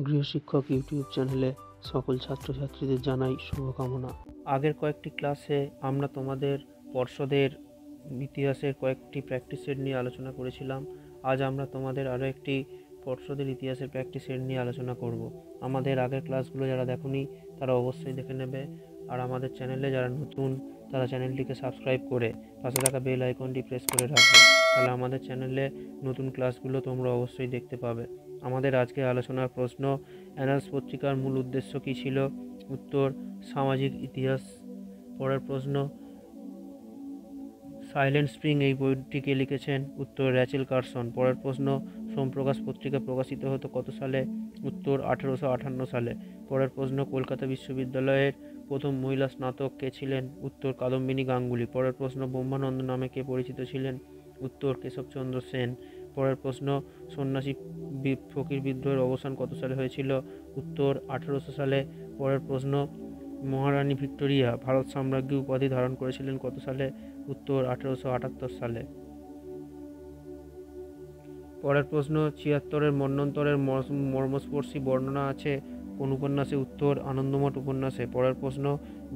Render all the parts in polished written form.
গৃহশিক্ষক YouTube চ্যানেলে সকল ছাত্রছাত্রীদের জানাই শুভকামনা। আগের কয়েকটি ক্লাসে আমরা তোমাদের পর্ষদের ইতিহাসের কয়েকটি প্র্যাকটিস সেট নিয়ে আলোচনা করেছিলাম। আজ আমরা তোমাদের আরও একটি পর্ষদের ইতিহাসের প্র্যাকটিস সেট নিয়ে আলোচনা করব। আমাদের আগের ক্লাসগুলো যারা দেখোনি তারা অবশ্যই দেখে নেবে, আর আমাদের চ্যানেলে যারা নতুন তারা চ্যানেলটিকে সাবস্ক্রাইব করে পাশে থাকা বেল আইকনটি প্রেস করে রাখবে, তাহলে আমাদের চ্যানেলে নতুন ক্লাসগুলো তোমরা অবশ্যই দেখতে পাবে। আমাদের আজকে আলোচনার প্রশ্ন, অ্যানালস পত্রিকার মূল উদ্দেশ্য কী ছিল? উত্তর, সামাজিক ইতিহাস। পরের প্রশ্ন, সাইলেন্ট স্প্রিং এই বইটিকে লিখেছেন? উত্তর, র্যাচেল কারসন। পরের প্রশ্ন, সোমপ্রকাশ পত্রিকা প্রকাশিত হতো কত সালে? উত্তর, 1858 সালে। পরের প্রশ্ন, কলকাতা বিশ্ববিদ্যালয়ের প্রথম মহিলা স্নাতক কে ছিলেন? উত্তর, কাদম্বিনী গাঙ্গুলি। পরের প্রশ্ন, ব্রহ্মানন্দ নামে কে পরিচিত ছিলেন? উত্তর, কেশবচন্দ্র সেন। পরের প্রশ্ন, সন্ন্যাসী ফকির বিদ্রোহের অবসান কত সালে হয়েছিল? উত্তর, 1800 সালে। পরের প্রশ্ন, মহারানী ভিক্টোরিয়া ভারত সাম্রাজ্ঞী উপাধি ধারণ করেছিলেন কত সালে? উত্তর, 1878 সালে। পরের প্রশ্ন, 76-এর মন্বন্তরের মর্মস্পর্শী বর্ণনা আছে কোন উপন্যাসে? উত্তর, আনন্দমঠ উপন্যাসে। পরের প্রশ্ন,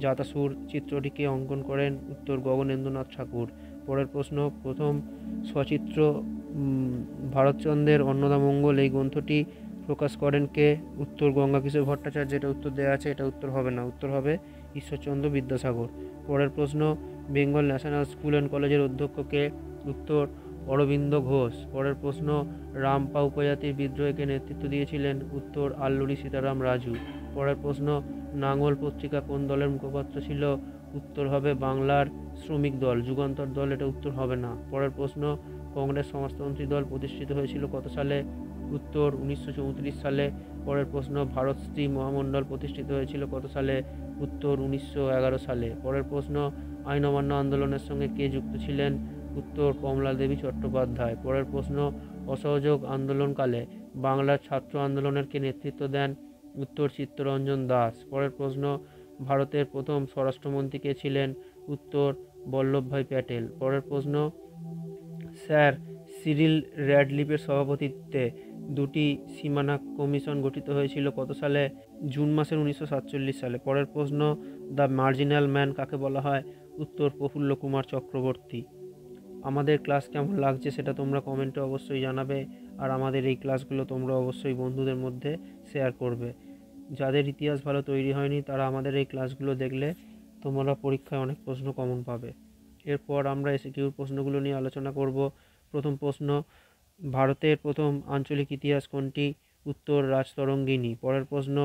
জাতাসুর চিত্রটিকে অঙ্কন করেন? উত্তর, গগনেন্দ্রনাথ ঠাকুর। পরের প্রশ্ন, প্রথম সচিত্র ভারতচন্দ্রের অন্নদামঙ্গল এই গ্রন্থটি প্রকাশ করেন কে? উত্তর, গঙ্গাকিশোর ভট্টাচার্য। এটা উত্তর দেওয়া আছে, এটা উত্তর হবে না, উত্তর হবে ঈশ্বরচন্দ্র বিদ্যাসাগর। পরের প্রশ্ন, বেঙ্গল ন্যাশনাল স্কুল অ্যান্ড কলেজের অধ্যক্ষ কে? উত্তর, অরবিন্দ ঘোষ। পরের প্রশ্ন, রামপা উপজাতির বিদ্রোহকে নেতৃত্ব দিয়েছিলেন? উত্তর, আল্লুরি সীতারাম রাজু। পরের প্রশ্ন, নাঙ্গল পত্রিকা কোন দলের মুখপাত্র ছিল? উত্তর হবে বাংলার শ্রমিক দল, যুগান্তর দল। এটা উত্তর হবে না। পরের প্রশ্ন, কংগ্রেস সমাজতন্ত্রী দল প্রতিষ্ঠিত হয়েছিল কত সালে? উত্তর, 1934 সালে। পরের প্রশ্ন, ভারত স্ত্রী মহামণ্ডল প্রতিষ্ঠিত হয়েছিল কত সালে? উত্তর, 1911 সালে। পরের প্রশ্ন, আইন অমান্য আন্দোলনের সঙ্গে কে যুক্ত ছিলেন? উত্তর, কমলা দেবী চট্টোপাধ্যায়। পরের প্রশ্ন, অসহযোগ আন্দোলনকালে বাংলার ছাত্র আন্দোলনের কে নেতৃত্ব দেন? উত্তর, চিত্তরঞ্জন দাস। পরের প্রশ্ন, ভারতের প্রথম স্বরাষ্ট্রমন্ত্রী কে ছিলেন? উত্তর, বল্লভভাই প্যাটেল। পরের প্রশ্ন, স্যার সিরিল র্যাডক্লিফের সভাপতিত্বে দুটি সীমানা কমিশন গঠিত হয়েছিল কত সালে? জুন মাসের 1947 সালে। পরের প্রশ্ন, দ্য মার্জিনাল ম্যান কাকে বলা হয়? উত্তর, প্রফুল্ল কুমার চক্রবর্তী। আমাদের ক্লাস কেমন লাগছে সেটা তোমরা কমেন্টে অবশ্যই জানাবে, আর আমাদের এই ক্লাসগুলো তোমরা অবশ্যই বন্ধুদের মধ্যে শেয়ার করবে। যাদের ইতিহাস ভালো তৈরি হয়নি তারা আমাদের এই ক্লাসগুলো দেখলে তোমরা পরীক্ষায় অনেক প্রশ্ন কমন পাবে। এরপর আমরা এসিকিউর প্রশ্নগুলো নিয়ে আলোচনা করব। প্রথম প্রশ্ন, ভারতের প্রথম আঞ্চলিক ইতিহাস কোনটি? উত্তর, রাজতরঙ্গিনী। পরের প্রশ্ন,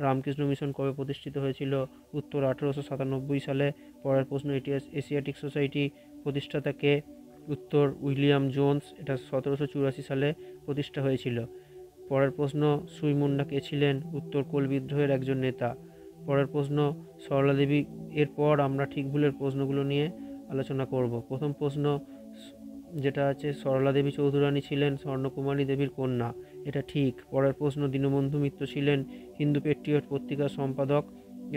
রামকৃষ্ণ মিশন কবে প্রতিষ্ঠিত হয়েছিল? উত্তর, 1897 সালে। পরের প্রশ্ন, এশিয়াটিক সোসাইটি প্রতিষ্ঠাতা কে? উত্তর, উইলিয়াম জোন্স। এটা 1784 সালে প্রতিষ্ঠা হয়েছিল। পরের প্রশ্ন, সুই মুন্ডা কে ছিলেন? উত্তর, কোল বিদ্রোহের একজন নেতা। পরের প্রশ্ন, সরলা দেবী। এরপর আমরা ঠিক ভুলের প্রশ্নগুলো নিয়ে আলোচনা করব। প্রথম প্রশ্ন যেটা আছে, সরলা দেবী চৌধুরানী ছিলেন স্বর্ণকুমারী দেবীর কন্যা। এটা ঠিক। পরের প্রশ্ন, দীনবন্ধু মিত্র ছিলেন হিন্দু পেট্রিয়ট পত্রিকার সম্পাদক।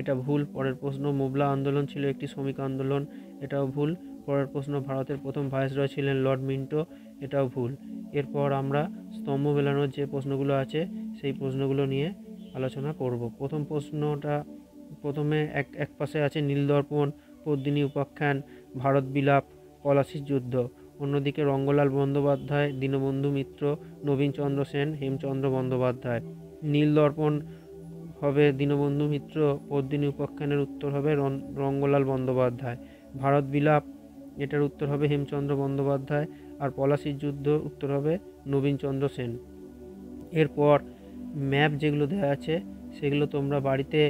এটা ভুল। পরের প্রশ্ন, মোবলা আন্দোলন ছিল একটি শ্রমিক আন্দোলন। এটাও ভুল। পরের প্রশ্ন, ভারতের প্রথম ভাইসরয় ছিলেন লর্ড মিন্টো। এটাও ভুল। এরপর আমরা স্তম্ভ মেলানোর যে প্রশ্নগুলো আছে সেই প্রশ্নগুলো নিয়ে আলোচনা করব। প্রথম প্রশ্নটা, প্রথমে এক পাশে আছে নীলদর্পণ, পদ্মিনী উপাখ্যান, ভারত বিলাপ, পলাশির যুদ্ধ। অন্যদিকে রঙ্গলাল বন্দ্যোপাধ্যায়, দীনবন্ধু মিত্র, নবীনচন্দ্র সেন, হেমচন্দ্র বন্দ্যোপাধ্যায়। নীলদর্পণ হবে দীনবন্ধু মিত্র, পদ্মিনী উপাখ্যানের উত্তর হবে রঙ্গলাল বন্দ্যোপাধ্যায়। ভারত বিলাপ, এটার উত্তর হবে হেমচন্দ্র বন্দ্যোপাধ্যায়। আর পলাশির যুদ্ধ উত্তর হবে নবীনচন্দ্র সেন। এরপর ম্যাপ যেগুলো দেওয়া আছে সেগুলো তোমরা বাড়িতে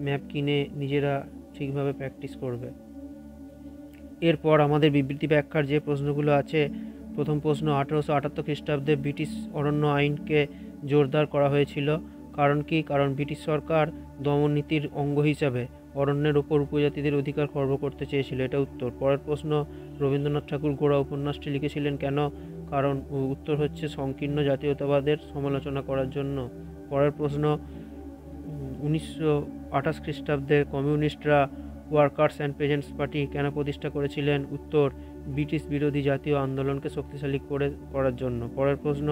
ম্যাপ কিনে নিজেরা ঠিকভাবে প্র্যাকটিস করবে। এরপর আমাদের বিবৃতি ব্যাখ্যার যে প্রশ্নগুলো আছে, প্রথম প্রশ্ন, 1878 খ্রিস্টাব্দে ব্রিটিশ অরণ্য আইনকে জোরদার করা হয়েছিল। কারণ কি? কারণ ব্রিটিশ সরকার দমন নীতির অঙ্গ হিসাবে অরণ্যের ওপর উপজাতিদের অধিকার খর্ব করতে চেয়েছিল। এটা উত্তর। পরের প্রশ্ন, রবীন্দ্রনাথ ঠাকুর গোড়া উপন্যাসটি লিখেছিলেন কেন? কারণ উত্তর হচ্ছে সংকীর্ণ জাতীয়তাবাদের সমালোচনা করার জন্য। পরের প্রশ্ন, 1928 খ্রিস্টাব্দে কমিউনিস্টরা ওয়ার্কার্স অ্যান্ড পেজেন্টস পার্টি কেন প্রতিষ্ঠা করেছিলেন? উত্তর, ব্রিটিশ বিরোধী জাতীয় আন্দোলনকে শক্তিশালী করার জন্য। পরের প্রশ্ন,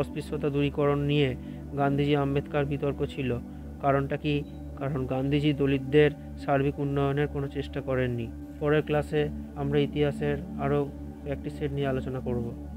অস্পৃশ্যতা দূরীকরণ নিয়ে গান্ধীজি আম্বেদকর বিতর্ক ছিল, কারণটা কি? কারণ গান্ধীজি দলিতদের সার্বিক উন্নয়নের কোনো চেষ্টা করেননি। পরের ক্লাসে আমরা ইতিহাসের আরও প্র্যাকটিস সেট নিয়ে আলোচনা করব।